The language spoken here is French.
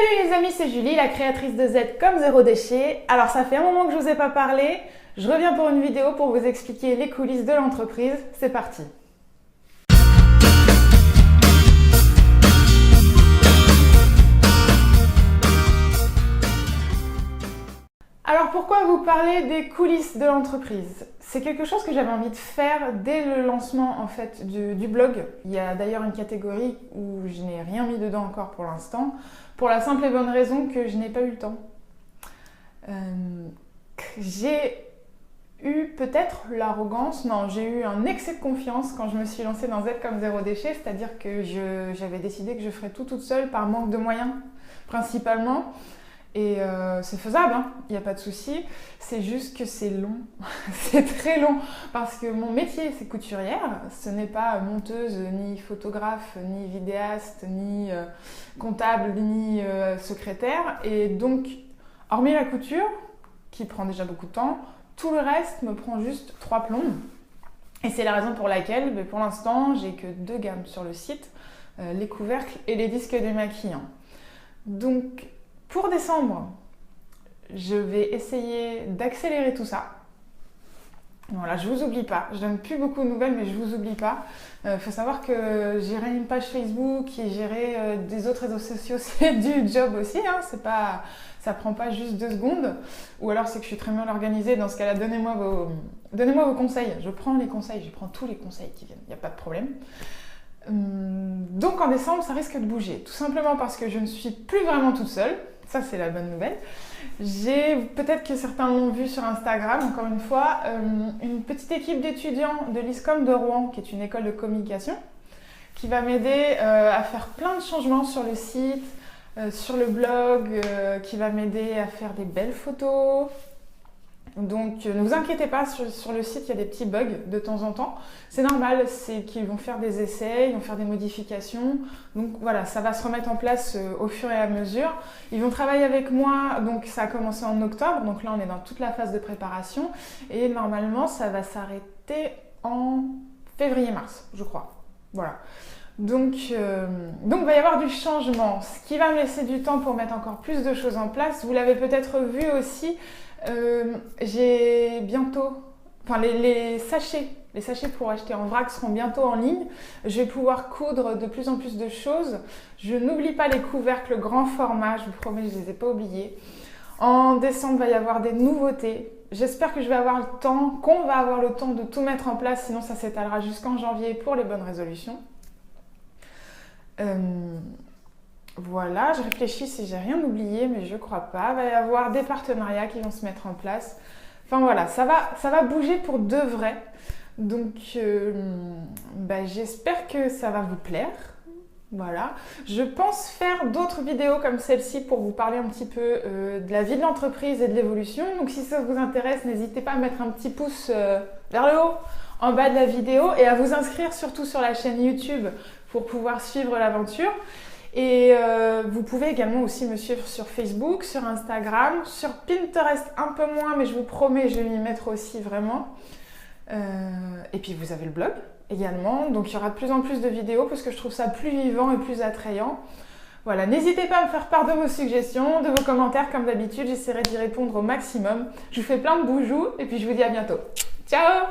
Salut les amis, c'est Julie, la créatrice de Z comme Zéro Déchet. Alors ça fait un moment que je vous ai pas parlé, je reviens pour une vidéo pour vous expliquer les coulisses de l'entreprise. C'est parti. Alors pourquoi vous parler des coulisses de l'entreprise? C'est quelque chose que j'avais envie de faire dès le lancement en fait du blog. Il y a d'ailleurs une catégorie où je n'ai rien mis dedans encore pour l'instant, pour la simple et bonne raison que je n'ai pas eu le temps. J'ai eu peut-être l'arrogance, non, j'ai eu un excès de confiance quand je me suis lancée dans Z comme Zéro Déchet, c'est-à-dire que j'avais décidé que je ferais tout toute seule par manque de moyens principalement. Et c'est faisable, hein, il n'y a pas de souci, c'est juste que c'est long, c'est très long, parce que mon métier c'est couturière, ce n'est pas monteuse, ni photographe, ni vidéaste, ni comptable, ni secrétaire, et donc, hormis la couture, qui prend déjà beaucoup de temps, tout le reste me prend juste 3 plombes, et c'est la raison pour laquelle, pour l'instant, j'ai que 2 gammes sur le site, les couvercles et les disques démaquillants. Donc, pour décembre, je vais essayer d'accélérer tout ça. Voilà, je vous oublie pas. Je donne plus beaucoup de nouvelles, mais je vous oublie pas. Faut savoir que gérer une page Facebook et gérer des autres réseaux sociaux, c'est du job aussi. Hein. C'est pas, ça prend pas juste 2 secondes. Ou alors c'est que je suis très mal organisée. Dans ce cas-là, donnez-moi vos conseils. Je prends les conseils, je prends tous les conseils qui viennent. Il n'y a pas de problème. Donc en décembre, ça risque de bouger. Tout simplement parce que je ne suis plus vraiment toute seule. Ça, c'est la bonne nouvelle. Peut-être que certains l'ont vu sur Instagram, encore une fois, une petite équipe d'étudiants de l'ISCOM de Rouen, qui est une école de communication, qui va m'aider à faire plein de changements sur le site, sur le blog, qui va m'aider à faire des belles photos. Donc ne vous inquiétez pas, sur le site il y a des petits bugs de temps en temps. C'est normal, c'est qu'ils vont faire des essais, ils vont faire des modifications. Donc voilà, ça va se remettre en place au fur et à mesure. Ils vont travailler avec moi, donc ça a commencé en octobre, donc là on est dans toute la phase de préparation. Et normalement ça va s'arrêter en février-mars, je crois. Voilà. Donc il va y avoir du changement, ce qui va me laisser du temps pour mettre encore plus de choses en place. Vous l'avez peut-être vu aussi, j'ai bientôt, enfin les sachets pour acheter en vrac seront bientôt en ligne. Je vais pouvoir coudre de plus en plus de choses. Je n'oublie pas les couvercles grand format, je vous promets, je ne les ai pas oubliés. En décembre, il va y avoir des nouveautés. J'espère que je vais avoir le temps, qu'on va avoir le temps de tout mettre en place, sinon ça s'étalera jusqu'en janvier pour les bonnes résolutions. Voilà, je réfléchis si j'ai rien oublié, mais je crois pas. Il va y avoir des partenariats qui vont se mettre en place. Enfin voilà, ça va bouger pour de vrai. Donc j'espère que ça va vous plaire. Voilà. Je pense faire d'autres vidéos comme celle-ci pour vous parler un petit peu de la vie de l'entreprise et de l'évolution. Donc si ça vous intéresse, n'hésitez pas à mettre un petit pouce vers le haut en bas de la vidéo et à vous inscrire surtout sur la chaîne YouTube pour pouvoir suivre l'aventure. Et vous pouvez également aussi me suivre sur Facebook, sur Instagram, sur Pinterest un peu moins, mais je vous promets, je vais m'y mettre aussi vraiment. Et puis vous avez le blog également, donc il y aura de plus en plus de vidéos parce que je trouve ça plus vivant et plus attrayant. Voilà, n'hésitez pas à me faire part de vos suggestions, de vos commentaires comme d'habitude, j'essaierai d'y répondre au maximum. Je vous fais plein de boujoux et puis je vous dis à bientôt. Ciao!